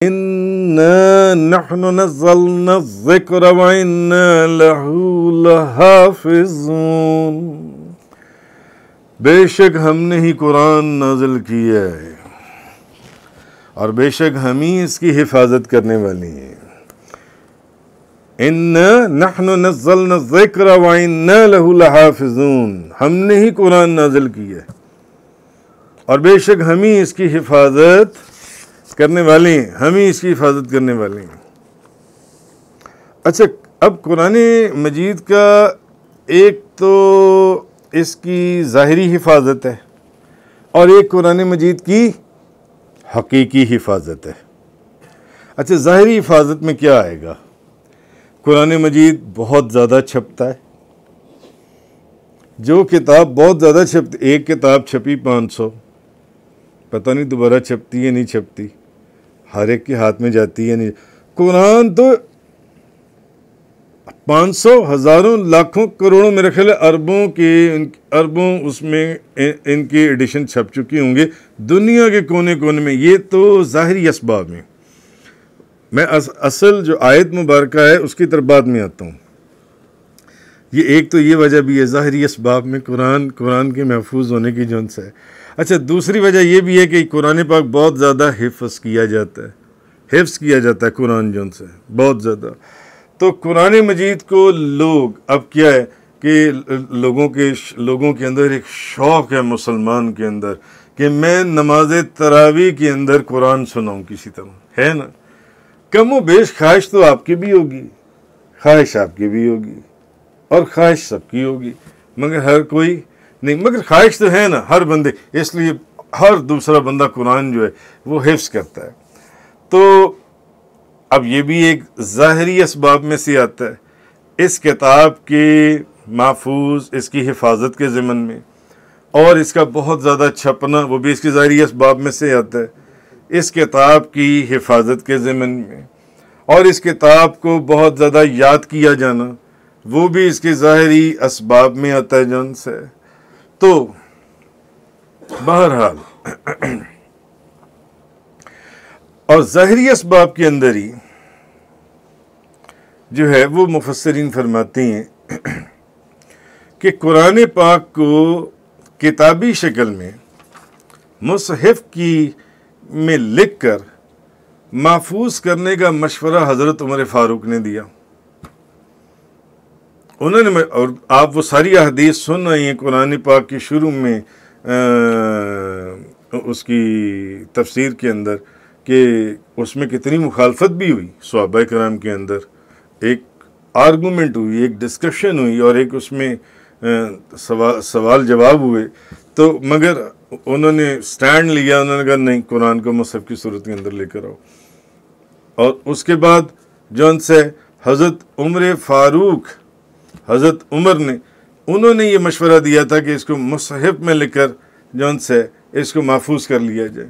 إِنَّا نَحْنُ نَزَّلْنَا الذِّكْرَ وَإِنَّا لَهُ لَحَافِظُونَ۔ بے شک ہم نے ہی قرآن نازل کیا ہے اور بے شک ہم ہی اس کی حفاظت کرنے والی ہیں۔ إِنَّا نَحْنُ نَزَّلْنَا الذِّكْرَ وَإِنَّا لَهُ لَحَافِظُونَ، ہم نے ہی قرآن نازل کیا ہے اور بے شک ہم ہی اس کی حفاظت کرنے والے ہیں، ہم ہی اس کی حفاظت کرنے والے ہیں۔ اچھا، اب قرآن مجید کا ایک تو اس کی ظاہری حفاظت ہے اور ایک قرآن مجید کی حقیقی حفاظت ہے۔ اچھا، ظاہری حفاظت میں کیا آئے گا؟ قرآن مجید بہت زیادہ چھپتا ہے، جو کتاب بہت زیادہ چھپتی، ایک کتاب چھپی 500، پتہ نہیں دوبارہ چھپتی ہے نہیں چھپتی، ہر ایک کے ہاتھ میں جاتی ہے نہیں۔ قرآن تو 500 ہزاروں لاکھوں کروڑوں، میرے خیال ہے اربوں اس میں ان کی ایڈیشن چھپ چکی ہوں گے دنیا کے کونے کونے میں۔ یہ تو ظاہری اسباب میں، میں اصل جو آیت مبارکہ ہے اس کی طرف بعد میں آتا ہوں۔ یہ ایک تو یہ وجہ بھی ہے ظاہری اسباب میں قرآن کے محفوظ ہونے کی جون سے ہے۔ اچھا، دوسری وجہ یہ بھی ہے کہ قرآن پاک بہت زیادہ حفظ کیا جاتا ہے قرآن جون سے بہت زیادہ۔ تو قرآن مجید کو لوگ اب کیا ہے کہ لوگوں کے اندر ایک شوق ہے، مسلمان کے اندر، کہ میں نماز تراویح کے اندر قرآن سناؤں کسی طرح، ہے نا؟ کم و بیش خواہش تو آپ کی بھی ہوگی، خواہش آپ کی بھی ہوگی اور خواہش سب کی ہوگی، مگر ہر کوئی نہیں، مگر خواہش تو ہے نا ہر بندے، اس لیے ہر دوسرا بندہ قرآن جو ہے وہ حفظ کرتا ہے۔ تو اب یہ بھی ایک ظاہری اسباب میں سے آتا ہے، اس کتاب کے محفوظ، اس کی حفاظت کے ضمن میں، اور اس کا بہت زیادہ چھپنا وہ بھی اس کی ظاہری اسباب میں سے آتا ہے، اس کتاب کی حفاظت کے ضمن میں، اور اس کتاب کو بہت زیادہ یاد کیا جانا وہ بھی اس کے ظاہری اسباب میں آتا ہے جن سے۔ تو بہرحال اور ظاہری اسباب کے اندر ہی جو ہے وہ مفسرین فرماتے ہیں کہ قرآن پاک کو کتابی شکل میں مصحف میں لکھ کر محفوظ کرنے کا مشورہ حضرت عمر فاروق نے دیا۔ انہوں نے، اور آپ وہ ساری احادیث سن رہی ہیں قرآن پاک کی شروع میں اس کی تفسیر کے اندر، کہ اس میں کتنی مخالفت بھی ہوئی صحابہ کرام کے اندر، ایک آرگومنٹ ہوئی، ایک ڈسکشن ہوئی، اور ایک اس میں سوال جواب ہوئے، تو مگر انہوں نے سٹینڈ لیا، انہوں نے کہا نہیں، قرآن کو مصحف کی صورت کے اندر لے کر آؤ۔ اور اس کے بعد جون سے حضرت عمر نے انہوں نے یہ مشورہ دیا تھا کہ اس کو مصحف میں لکھ کر جون سے اس کو محفوظ کر لیا جائے۔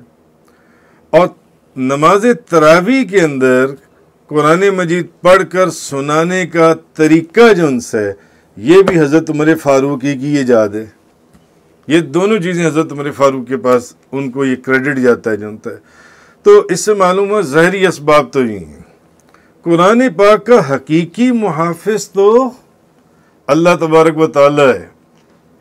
اور نماز تراویح کے اندر قرآن مجید پڑھ کر سنانے کا طریقہ جون سے یہ بھی حضرت عمر فاروق کی ایجاد ہے۔ یہ دونوں چیزیں حضرت عمر فاروق کے پاس، ان کو یہ کریڈٹ جاتا ہے جانتا ہے۔ تو اس سے معلوم ہے ظاہری اسباب تو یہ ہیں۔ قرآن پاک کا حقیقی محافظ تو اللہ تبارک و تعالی ہے،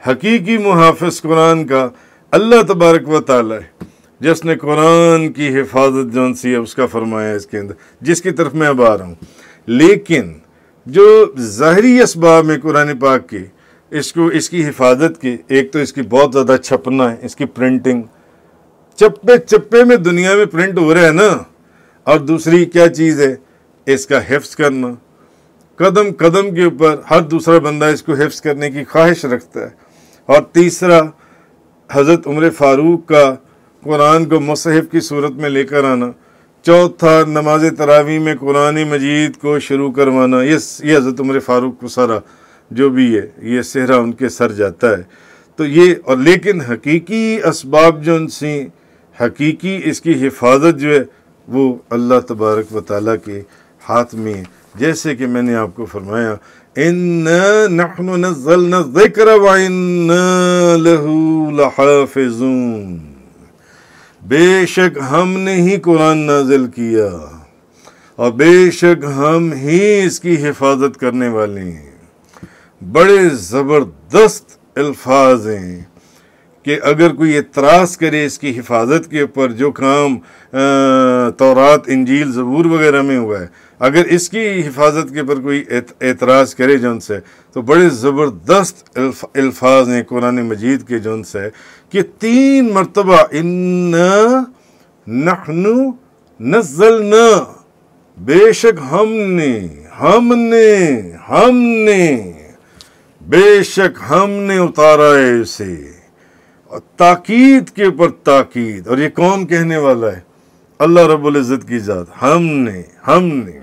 حقیقی محافظ قرآن کا اللہ تبارک و تعالی ہے، جس نے قرآن کی حفاظت جون سی ہے اس کا فرمایا اس کے اندر، جس کی طرف میں اب آ رہا ہوں۔ لیکن جو ظاہری اسباب میں قرآن پاک کے اس کی حفاظت کے، ایک تو اس کی بہت زیادہ چھپنا ہے، اس کی پرنٹنگ چپے میں دنیا میں پرنٹ ہو رہا ہے نا، اور دوسری کیا چیز ہے، اس کا حفظ کرنا، قدم قدم کے اوپر ہر دوسرا بندہ اس کو حفظ کرنے کی خواہش رکھتا ہے، اور تیسرا حضرت عمر فاروق کا قرآن کو مصحف کی صورت میں لے کر آنا، چوتھا نماز تراویح میں قرآن مجید کو شروع کروانا، یہ حضرت عمر فاروق کو سارا جو بھی ہے یہ صحرا ان کے سر جاتا ہے۔ تو یہ، اور لیکن حقیقی اسباب جو ان سے حقیقی اس کی حفاظت جو ہے وہ اللہ تبارک و تعالیٰ کے ہاتھ میں ہے، جیسے کہ میں نے آپ کو فرمایا اِنَّا نَحْنُ نَزَّلْنَا الذِّكْرَ وَإِنَّا لَهُ لَحَافِظُونَ۔ بے شک ہم نے ہی قرآن نازل کیا اور بے شک ہم ہی اس کی حفاظت کرنے والے ہیں. بڑے زبردست الفاظ ہیں کہ اگر کوئی اعتراض کرے اس کی حفاظت کے اوپر، جو کام تورات، انجیل، زبور وغیرہ میں ہوا ہے، اگر اس کی حفاظت کے اوپر کوئی اعتراض کرے جن سے، تو بڑے زبردست الفاظ ہیں قرآن مجید کے جن سے کہ 3 مرتبہ اِنَّا نَحْنُ نَزَّلْنَا، بے شک ہم نے بے شک ہم نے اتارا ہے اسے. اور تاکید کے اوپر تاکید، اور یہ کون کہنے والا ہے؟ اللہ رب العزت کی ذات. ہم نے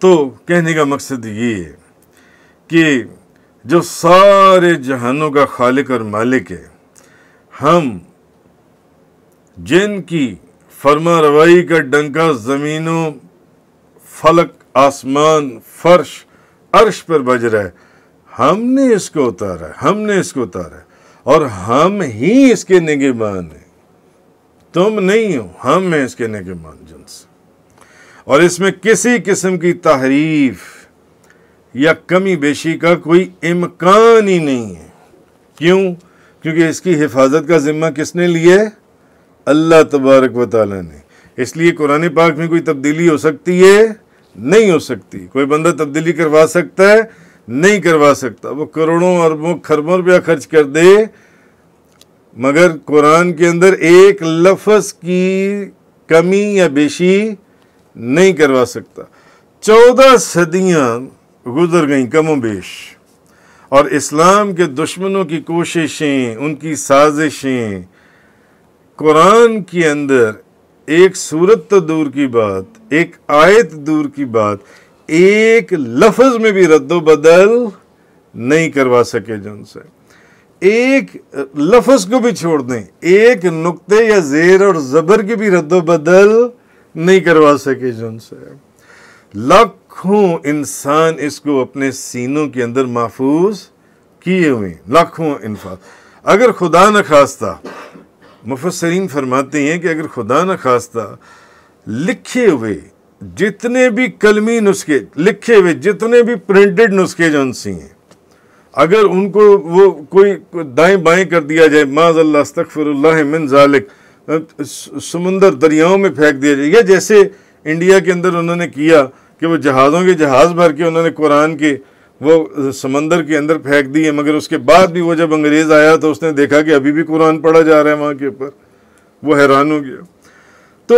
تو کہنے کا مقصد یہ ہے کہ جو سارے جہانوں کا خالق اور مالک ہے، ہم جن کی فرما روائی کا ڈنکا زمین و فلک، آسمان، فرش، عرش پر بج رہا ہے، ہم نے اس کو اتارا ہے اور ہم ہی اس کے نگہبان ہیں. تم نہیں ہو، ہم ہیں اس کے نگہبان جن سے. اور اس میں کسی قسم کی تحریف یا کمی بیشی کا کوئی امکان ہی نہیں ہے. کیوں؟ کیونکہ اس کی حفاظت کا ذمہ کس نے لیا ہے؟ اللہ تبارک و تعالیٰ نے. اس لیے قرآن پاک میں کوئی تبدیلی ہو سکتی ہے؟ نہیں ہو سکتی. کوئی بندہ تبدیلی کروا سکتا ہے؟ نہیں کروا سکتا. وہ کروڑوں اربوں خربوں روپیہ خرچ کر دے، مگر قرآن کے اندر ایک لفظ کی کمی یا بیشی نہیں کروا سکتا. 14 صدیاں گزر گئیں کم و بیش، اور اسلام کے دشمنوں کی کوششیں، ان کی سازشیں، قرآن کے اندر ایک سورت تو دور کی بات، ایک آیت دور کی بات، ایک لفظ میں بھی رد و بدل نہیں کروا سکے جن سے. ایک لفظ کو بھی چھوڑ دیں، ایک نقطے یا زیر اور زبر کی بھی رد و بدل نہیں کروا سکے جن سے. لاکھوں انسان اس کو اپنے سینوں کے اندر محفوظ کیے ہوئے، لاکھوں انفاق. اگر خدا نخواستہ، مفسرین فرماتے ہیں کہ اگر خدا نخواستہ لکھے ہوئے جتنے بھی کلمی نسخے، لکھے ہوئے جتنے بھی پرنٹڈ نسخے جن سی ہیں، اگر ان کو وہ کوئی دائیں بائیں کر دیا جائے، معاذ اللہ استغفر اللہ من ذالک، سمندر دریاؤں میں پھینک دیا جائے، یا جیسے انڈیا کے اندر انہوں نے کیا کہ وہ جہازوں کے جہاز بھر کے انہوں نے قرآن کے وہ سمندر کے اندر پھینک دیے، مگر اس کے بعد بھی وہ جب انگریز آیا تو اس نے دیکھا کہ ابھی بھی قرآن پڑھا جا رہا ہے وہاں کے اوپر، وہ حیران ہو گیا. تو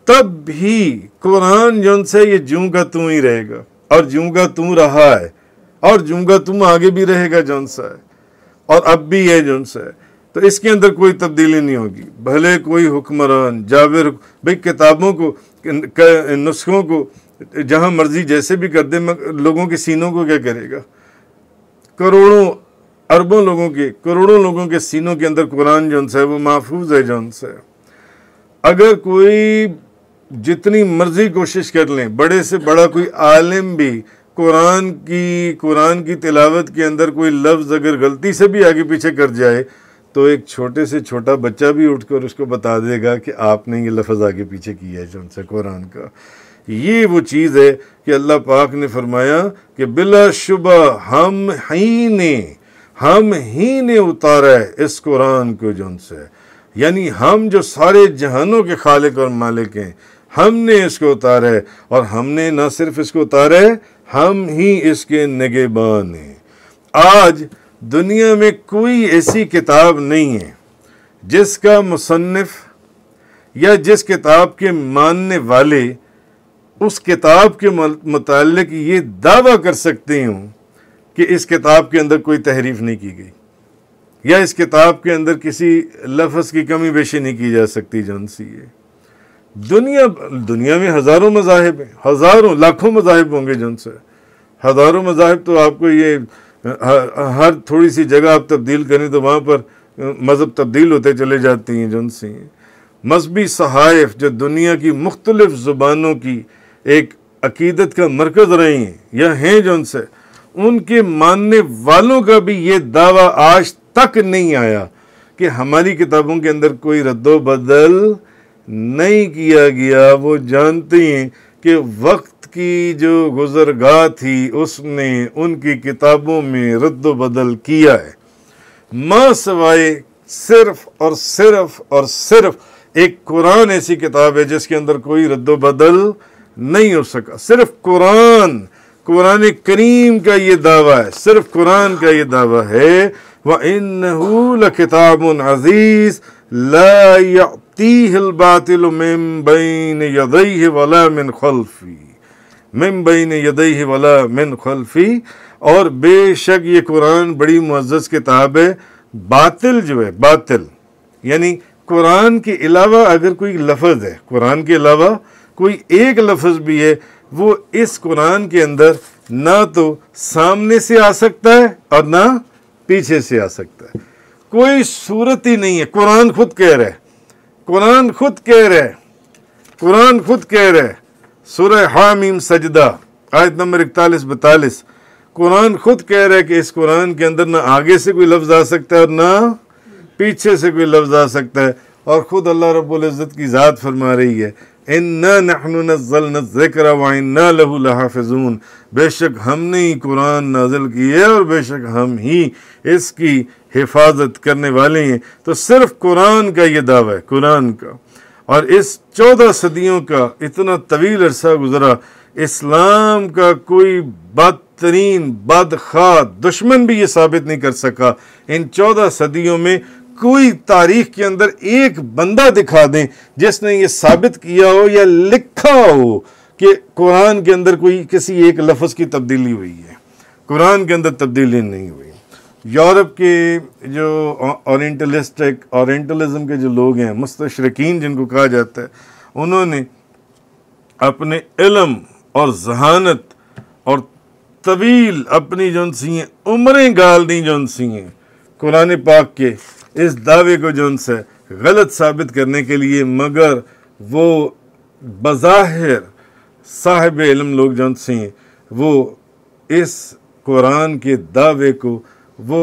تب بھی قرآن جن سے یہ جوں کا توں ہی رہے گا، اور جوں کا توں رہا ہے، اور جوں کا توں آگے بھی رہے گا جن سے ہے، اور اب بھی ہے جن سے. تو اس کے اندر کوئی تبدیلی نہیں ہوگی. بھلے کوئی حکمران جابر بھئی کتابوں کو، نسخوں کو جہاں مرضی جیسے بھی کر دے، لوگوں کے سینوں کو کیا کرے گا؟ کروڑوں اربوں لوگوں کے سینوں کے اندر قرآن جون سے وہ محفوظ ہے جون سے. اگر کوئی جتنی مرضی کوشش کر لیں، بڑے سے بڑا کوئی عالم بھی قرآن کی تلاوت کے اندر کوئی لفظ اگر غلطی سے بھی آگے پیچھے کر جائے، تو ایک چھوٹے سے چھوٹا بچہ بھی اٹھ کر اس کو بتا دے گا کہ آپ نے یہ لفظ آگے پیچھے کیا ہے جون سے قرآن کا. یہ وہ چیز ہے کہ اللہ پاک نے فرمایا کہ بلا شبہ ہم ہی نے اتارا ہے اس قرآن کو جون سے، یعنی ہم جو سارے جہانوں کے خالق اور مالک ہیں، ہم نے اس کو اتارا ہے. اور ہم نے نہ صرف اس کو اتارا ہے، ہم ہی اس کے نگہبان ہیں. آج دنیا میں کوئی ایسی کتاب نہیں ہے جس کا مصنف یا جس کتاب کے ماننے والے اس کتاب کے متعلق یہ دعویٰ کر سکتے ہوں کہ اس کتاب کے اندر کوئی تحریف نہیں کی گئی، یا اس کتاب کے اندر کسی لفظ کی کمی بیشی نہیں کی جا سکتی جون سی ہے. دنیا میں ہزاروں مذاہب ہیں، ہزاروں لاکھوں مذاہب ہوں گے جن سے. ہزاروں مذاہب تو آپ کو یہ ہر تھوڑی سی جگہ آپ تبدیل کریں تو وہاں پر مذہب تبدیل ہوتے چلے جاتی ہیں جن سے. مذہبی صحائف جو دنیا کی مختلف زبانوں کی ایک عقیدت کا مرکز رہے ہیں یا ہیں جن سے، ان کے ماننے والوں کا بھی یہ دعویٰ آج تک نہیں آیا کہ کہ ہماری کتابوں کے اندر کوئی رد و بدل نہیں کیا گیا. وہ جانتے ہیں کہ وقت کی جو گزرگاہ تھی اس نے ان کی کتابوں میں رد و بدل کیا ہے. ماں سوائے صرف اور صرف اور صرف ایک قرآن ایسی کتاب ہے جس کے اندر کوئی رد و بدل نہیں ہو سکا. صرف قرآن کریم کا یہ دعویٰ ہے, صرف قرآن کا یہ دعویٰ ہے وَإِنَّهُ لَكِتَابٌ عَزِيزٌ لَا يَأْتِيهِ الْبَاطِلُ مِن بَيْنِ يَدَيْهِ وَلَا مِنْ خَلْفِهِ. اور بے شک یہ قرآن بڑی معزز کتاب ہے. باطل جو ہے, باطل یعنی قرآن کے علاوہ اگر کوئی لفظ ہے, قرآن کے علاوہ کوئی ایک لفظ بھی ہے, وہ اس قرآن کے اندر نہ تو سامنے سے آ سکتا ہے اور نہ پیچھے سے آ سکتا ہے. کوئی صورت ہی نہیں ہے. قرآن خود کہہ رہا ہے, قرآن خود کہہ رہا ہے. سورہ حامیم سجدہ آیت نمبر 41-42 قرآن خود کہہ رہا ہے کہ اس قرآن کے اندر نہ آگے سے کوئی لفظ آ سکتا ہے اور نہ پیچھے سے کوئی لفظ آ سکتا ہے. اور خود اللہ رب العزت کی ذات فرما رہی ہے اِنَّا نَحْنُ نَزَّلْنَا الذِّكْرَ وَإِنَّا لَهُ لَحَافِظُونَ. بے شک ہم نے ہی قرآن نازل کی ہے اور بے شک ہم ہی اس کی حفاظت کرنے والے ہیں. تو صرف قرآن کا یہ دعویٰ ہے, قرآن کا. اور اس 14 صدیوں کا اتنا طویل عرصہ گزرا, اسلام کا کوئی بدترین بدخواہ دشمن بھی یہ ثابت نہیں کر سکا. ان 14 صدیوں میں کوئی تاریخ کے اندر ایک بندہ دکھا دیں جس نے یہ ثابت کیا ہو یا لکھا ہو کہ قرآن کے اندر کوئی کسی ایک لفظ کی تبدیلی ہوئی ہے. قرآن کے اندر تبدیلی نہیں ہوئی. یورپ کے جو اورینٹلزم کے جو لوگ ہیں, مستشرقین جن کو کہا جاتا ہے, انہوں نے اپنے علم اور ذہانت اور طویل اپنی جون سی ہیں عمریں گال دی جون سی ہیں قرآن پاک کے اس دعوے کو جون سے غلط ثابت کرنے کے لیے, مگر وہ بظاہر صاحب علم لوگ جون سی ہیں وہ اس قرآن کے دعوے کو وہ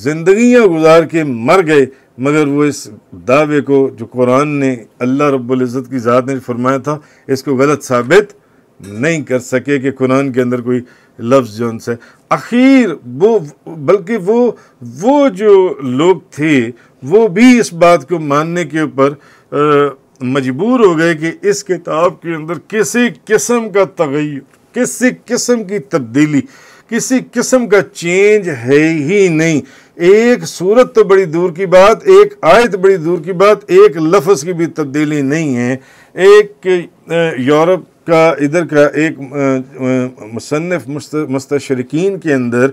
زندگیاں گزار کے مر گئے, مگر وہ اس دعوے کو جو قرآن نے اللہ رب العزت کی ذات نے فرمایا تھا اس کو غلط ثابت نہیں کر سکے کہ قرآن کے اندر کوئی لفظ جو ان سے اخیر وہ, بلکہ وہ جو لوگ تھے وہ بھی اس بات کو ماننے کے اوپر مجبور ہو گئے کہ اس کتاب کے اندر کسی قسم کا تغیر, کسی قسم کی تبدیلی, کسی قسم کا چینج ہے ہی نہیں. ایک صورت تو بڑی دور کی بات, ایک آیت بڑی دور کی بات, ایک لفظ کی بھی تبدیلی نہیں ہے. ایک یورپ کا ادھر کا ایک مصنف مستشرقین کے اندر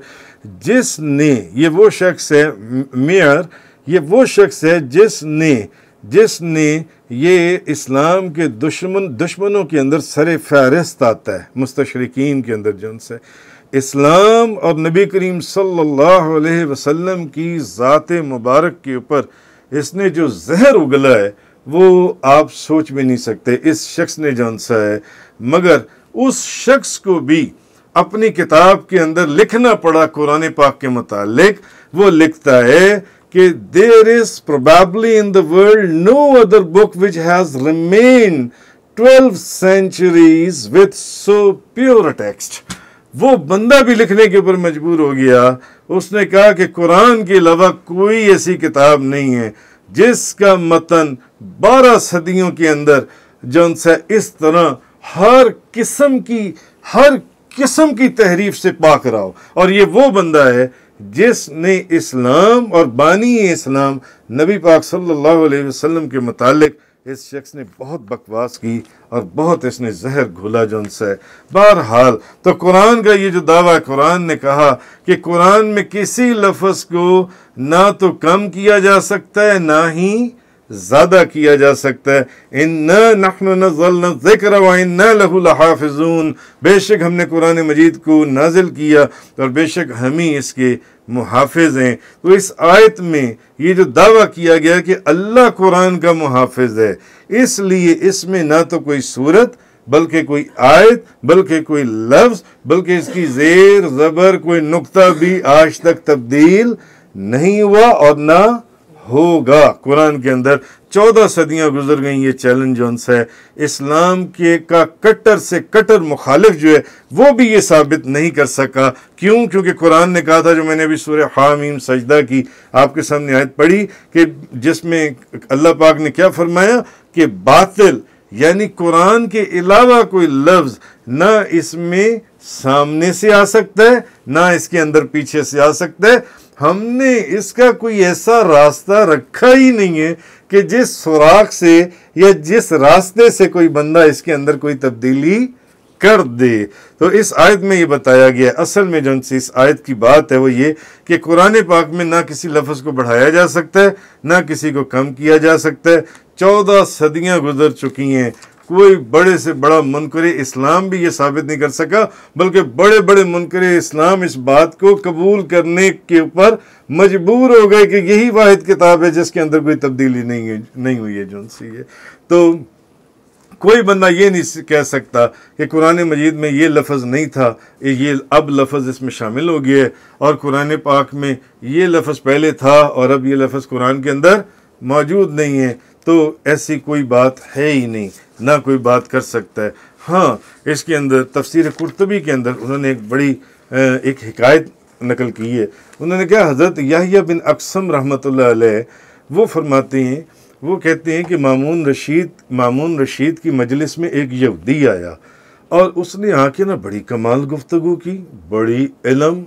جس نے, یہ وہ شخص ہے میئر, یہ وہ شخص ہے جس نے یہ اسلام کے دشمنوں کے اندر سر فہرست آتا ہے مستشرقین کے اندر, جن سے اسلام اور نبی کریم صلی اللہ علیہ وسلم کی ذات مبارک کے اوپر اس نے جو زہر اگلا ہے وہ آپ سوچ بھی نہیں سکتے اس شخص نے جون سا ہے. مگر اس شخص کو بھی اپنی کتاب کے اندر لکھنا پڑا قرآن پاک کے متعلق. وہ لکھتا ہے کہ there is probably in the world no other book which has remained 12 centuries with so pure a text. وہ بندہ بھی لکھنے کے اوپر مجبور ہو گیا. اس نے کہا کہ قرآن کے علاوہ کوئی ایسی کتاب نہیں ہے جس کا متن 12 صدیوں کے اندر جن سے اس طرح ہر قسم کی تحریف سے پاک رہا ہو. اور یہ وہ بندہ ہے جس نے اسلام اور بانی اسلام نبی پاک صلی اللہ علیہ وسلم کے متعلق اس شخص نے بہت بکواس کی اور بہت اس نے زہر گھولا جو ان سے. بہرحال تو قرآن کا یہ جو دعویٰ, قرآن نے کہا کہ قرآن میں کسی لفظ کو نہ تو کم کیا جا سکتا ہے نہ ہی زیادہ کیا جا سکتا ہے. اِنَّا نَحْنُ نَزَّلْنَا الذِّكْرَ وَإِنَّا لَهُ لَحَافِظُونَ. بے شک ہم نے قرآن مجید کو نازل کیا اور بے شک ہم ہی اس کے محافظ ہیں. تو اس آیت میں یہ جو دعویٰ کیا گیا کہ اللہ قرآن کا محافظ ہے, اس لیے اس میں نہ تو کوئی صورت بلکہ کوئی آیت بلکہ کوئی لفظ بلکہ اس کی زیر زبر کوئی نقطہ بھی آج تک تبدیل نہیں ہوا اور نہ ہوگا۔ قرآن کے اندر 14 صدیاں گزر گئیں، یہ چیلنج جو ہے اسلام کے کا کٹر سے کٹر مخالف جو ہے وہ بھی یہ ثابت نہیں کر سکا۔ کیوں؟ کیونکہ قرآن نے کہا تھا، جو میں نے ابھی سورہ حامیم سجدہ کی آپ کے سامنے آیت پڑھی، کہ جس میں اللہ پاک نے کیا فرمایا کہ باطل یعنی قرآن کے علاوہ کوئی لفظ نہ اس میں سامنے سے آ سکتا ہے، نہ اس کے اندر پیچھے سے آ سکتا ہے۔ ہم نے اس کا کوئی ایسا راستہ رکھا ہی نہیں ہے کہ جس سوراخ سے یا جس راستے سے کوئی بندہ اس کے اندر کوئی تبدیلی کر دے۔ تو اس آیت میں یہ بتایا گیا ہے، اصل میں جو اس آیت کی بات ہے وہ یہ کہ قرآن پاک میں نہ کسی لفظ کو بڑھایا جا سکتا ہے، نہ کسی کو کم کیا جا سکتا ہے۔ 14 صدیاں گزر چکی ہیں، کوئی بڑے سے بڑا منکر اسلام بھی یہ ثابت نہیں کر سکا، بلکہ بڑے بڑے منکر اسلام اس بات کو قبول کرنے کے اوپر مجبور ہو گئے کہ یہی واحد کتاب ہے جس کے اندر کوئی تبدیلی نہیں ہوئی ہے جو سی ہے۔ تو کوئی بندہ یہ نہیں کہہ سکتا کہ قرآن مجید میں یہ لفظ نہیں تھا، یہ اب لفظ اس میں شامل ہو گیا ہے، اور قرآن پاک میں یہ لفظ پہلے تھا اور اب یہ لفظ قرآن کے اندر موجود نہیں ہے۔ تو ایسی کوئی بات ہے ہی نہیں، نہ کوئی بات کر سکتا ہے۔ ہاں، اس کے اندر تفسیر قرطبی کے اندر انہوں نے ایک بڑی ایک حکایت نقل کی ہے۔ انہوں نے کہا، حضرت یحییٰ بن اقسم رحمۃ اللہ علیہ وہ فرماتے ہیں، وہ کہتے ہیں کہ مامون رشید کی مجلس میں ایک یہودی آیا اور اس نے آ کے بڑی کمال گفتگو کی، بڑی علم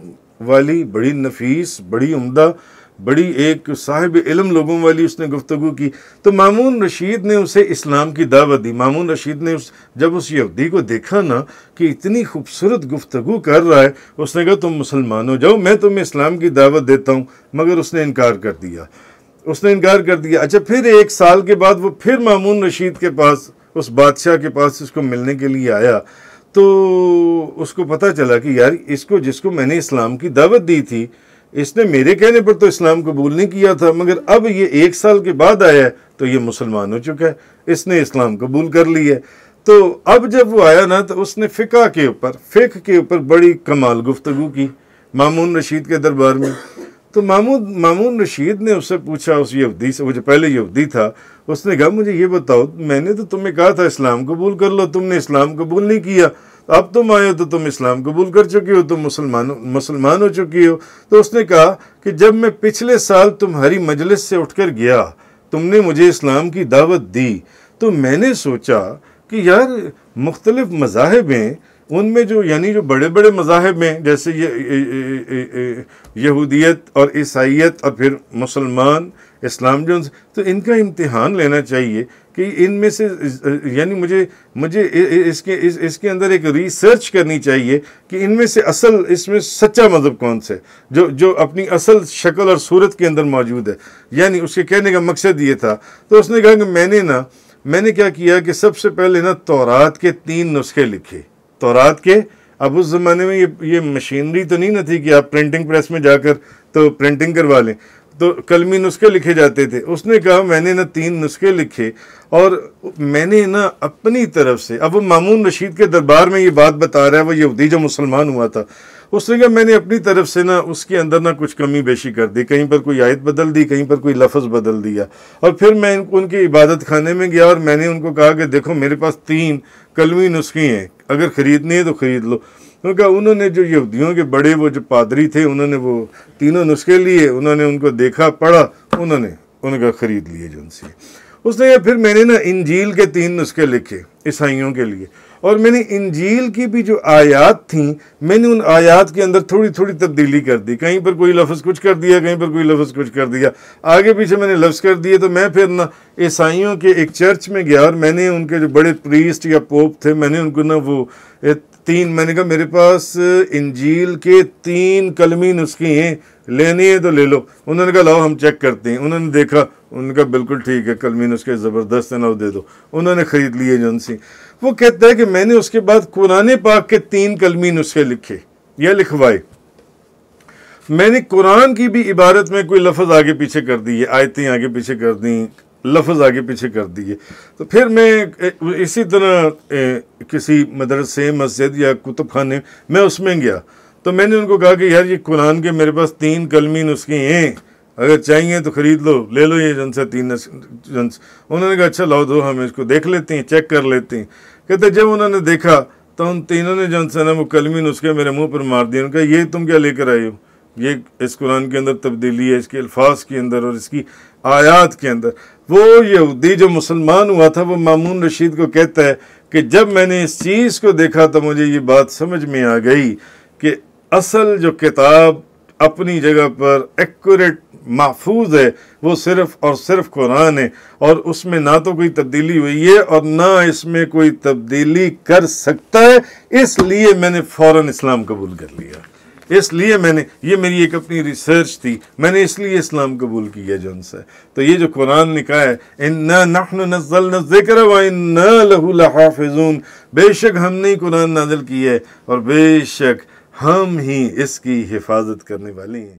والی، بڑی نفیس، بڑی عمدہ، بڑی ایک صاحب علم لوگوں والی اس نے گفتگو کی۔ تو مامون رشید نے اسے اسلام کی دعوت دی۔ مامون رشید نے جب اس یہودی کو دیکھا نا کہ اتنی خوبصورت گفتگو کر رہا ہے، اس نے کہا تم مسلمان ہو جاؤ، میں تمہیں اسلام کی دعوت دیتا ہوں، مگر اس نے انکار کر دیا۔ اچھا، پھر 1 سال کے بعد وہ پھر مامون رشید کے پاس، اس بادشاہ کے پاس اس کو ملنے کے لیے آیا، تو اس کو پتہ چلا کہ یار جس کو میں نے اسلام کی دعوت دی تھی، اس نے میرے کہنے پر تو اسلام قبول نہیں کیا تھا، مگر اب یہ 1 سال کے بعد آیا ہے تو یہ مسلمان ہو چکا ہے، اس نے اسلام قبول کر لی ہے۔ تو اب جب وہ آیا نا تو اس نے فقہ کے اوپر بڑی کمال گفتگو کی مامون رشید کے دربار میں۔ تو مامون رشید نے اس سے پوچھا، اس یہودی سے، وہ جو پہلے یہودی تھا، اس نے کہا مجھے یہ بتاؤ، میں نے تو تمہیں کہا تھا اسلام قبول کر لو، تم نے اسلام قبول نہیں کیا، اب تم آئے ہو تو تم اسلام قبول کر چکی ہو، تم مسلمان ہو چکی ہو۔ تو اس نے کہا کہ جب میں پچھلے سال تمہاری مجلس سے اٹھ کر گیا، تم نے مجھے اسلام کی دعوت دی، تو میں نے سوچا کہ یار مختلف مذاہب ہیں، ان میں جو بڑے بڑے مذاہب ہیں، جیسے یہودیت اور عیسائیت اور پھر مسلمان اسلام تو ان کا امتحان لینا چاہیے کہ ان میں سے مجھے اس کے اندر ایک ریسرچ کرنی چاہیے کہ ان میں سے اس میں سچا مذہب کون سے جو اپنی اصل شکل اور صورت کے اندر موجود ہے۔ اس کے کہنے کا مقصد یہ تھا۔ تو اس نے کہا کہ میں نے کیا کیا کہ سب سے پہلے تورات کے 3 نسخے لکھے۔ تورات کے، اب اس زمانے میں یہ مشینری تو نہیں تھی کہ آپ پرنٹنگ پریس میں جا کر تو پرنٹنگ کروا لیں، تو کلمی نسخے لکھے جاتے تھے۔ اس نے کہا میں نے 3 نسخے لکھے اور میں نے اپنی طرف سے، اب وہ مامون رشید کے دربار میں یہ بات بتا رہا ہے، وہ یہودی جو مسلمان ہوا تھا، اس نے کہا میں نے اپنی طرف سے اس کے اندر کچھ کمی بیشی کر دی، کہیں پر کوئی آیت بدل دی، کہیں پر کوئی لفظ بدل دیا، اور پھر میں ان کے عبادت خانے میں گیا اور میں نے ان کو کہا کہ دیکھو میرے پاس 3 کلمی نسخے ہیں، اگر خریدنی ہے تو خرید لو۔ کیونکہ انہوں نے جو یہودیوں کے بڑے وہ جو پادری تھے، انہوں نے وہ 3 نسخے لیے، انہوں نے ان کو دیکھا، پڑھا، انہوں کا خرید لیے جو ان سے۔ اس نے کہا پھر میں نے انجیل کے 3 نسخے لکھے عیسائیوں کے لیے، اور میں نے انجیل کی بھی جو آیات تھیں، میں نے ان آیات کے اندر تھوڑی تھوڑی تبدیلی کر دی، کہیں پر کوئی لفظ کچھ کر دیا، کہیں پر کوئی لفظ کچھ کر دیا، آگے پیچھے میں نے لفظ کر دیے۔ تو میں پھر عیسائیوں کے ایک چرچ میں گیا اور میں نے ان کے جو بڑے پریسٹ یا پوپ تھے، میں نے ان کو وہ 3، میں نے کہا میرے پاس انجیل کے 3 کلمی نسخے ہیں، لینی ہے تو لے لو۔ انہوں نے کہا لاؤ ہم چیک کرتے ہیں۔ انہوں نے دیکھا، انہوں نے کہا بالکل ٹھیک ہے، کلمی نسخے زبردست ہیں، دے دو۔ انہوں نے خرید لیے جو ان سے۔ وہ کہتا ہے کہ میں نے اس کے بعد قرآن پاک کے 3 کلمی نسخے لکھے یا لکھوائے۔ میں نے قرآن کی بھی عبارت میں کوئی لفظ آگے پیچھے کر دی ہے، آیتیں آگے پیچھے کر دیں، لفظ آگے پیچھے کر دیے۔ تو پھر میں اسی طرح کسی مدرسے، مسجد یا کتب خانے میں اس میں گیا، تو میں نے ان کو کہا کہ یار یہ قرآن کے میرے پاس 3 کلمی نسخے ہیں، اگر چاہیے تو خرید لو، لے لو یہ جن سے 3 جنس۔ انہوں نے کہا اچھا لاؤ دو، ہم اس کو دیکھ لیتے ہیں، چیک کر لیتے ہیں۔ کہتے جب انہوں نے دیکھا تو ان تینوں نے جن سے نا وہ کلمی نسخے میرے منہ پر مار دیے۔ ان کا یہ تم کیا لے کر آئے ہو؟ یہ اس قرآن کے اندر تبدیلی ہے، اس کے الفاظ کے اندر اور اس کی آیات کے اندر۔ وہ یہودی جو مسلمان ہوا تھا وہ مامون رشید کو کہتا ہے کہ جب میں نے اس چیز کو دیکھا تو مجھے یہ بات سمجھ میں آ گئی کہ اصل جو کتاب اپنی جگہ پر ایکوریٹ محفوظ ہے وہ صرف اور صرف قرآن ہے، اور اس میں نہ تو کوئی تبدیلی ہوئی ہے اور نہ اس میں کوئی تبدیلی کر سکتا ہے۔ اس لیے میں نے فوراً اسلام قبول کر لیا، اس لیے میں نے، یہ میری ایک اپنی ریسرچ تھی، میں نے اس لیے اسلام قبول کیا جو ان سے۔ تو یہ جو قرآن نے کہا ہے اِنَّا نَحْنُ نَزَّلْنَا الذِّكْرَ وَإِنَّا لَهُ لَحَافِظُونَ، بے شک ہم نے قرآن نازل کی ہے اور بے شک ہم ہی اس کی حفاظت کرنے والے ہیں۔